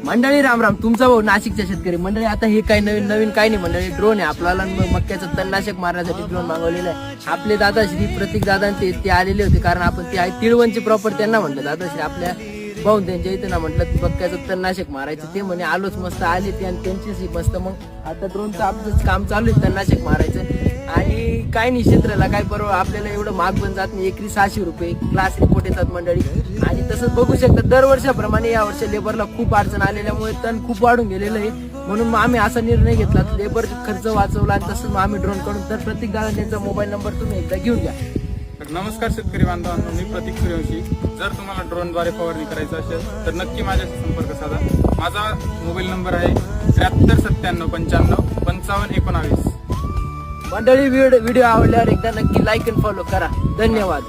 मंडळी राम राम, तुमचा भाऊ नाशिकच्या शेतकरी मंडळी. आता हे काही नवीन काही नाही मंडळी, ड्रोन आहे. आपल्याला मक्याचं तणनाशक मारण्यासाठी ड्रोन मागवलेलं आहे. आपले दादाश्री प्रतीक दादांचे ते आलेले होते, कारण आपण ते तिळवणची प्रॉपर त्यांना म्हटलं दादाश्री आपल्या पाहून त्यांच्या इथे ना म्हटलं मक्याचं तणनाशक मारायचं. ते म्हणे आलोच, मस्त आले ते आणि त्यांचीच मस्त. मग आता ड्रोनचं आपलं काम चालू आहे तणनाशक मारायचं. आणि काय नाही क्षेत्राला काय परवा आपल्याला एवढं महाग पण जात नाही. एकरी 600 रुपये क्लास रिपोर्ट येतात मंडळी. आणि तसंच बघू शकता दरवर्षाप्रमाणे या वर्षी लेबरला खूप अडचण आलेल्यामुळे तण खूप वाढून गेलेलं आहे. म्हणून मग आम्ही असा निर्णय घेतला, लेबर खर्च वाचवला आणि तसंच मग आम्ही ड्रोन कडून. तर प्रत्येक दादा त्यांचा मोबाईल नंबर तुम्ही एकदा घेऊन घ्या. नमस्कार शेतकरी बांधवांनो, मी प्रतीक सूर्यवंशी. जर तुम्हाला ड्रोनद्वारे फवारणी करायचं असेल तर नक्की माझ्याशी संपर्क साधा. माझा मोबाईल नंबर आहे 7397955519. मंडळी व्हिडिओ आवडल्यावर एकदा नक्की लाईक आणि फॉलो करा. धन्यवाद.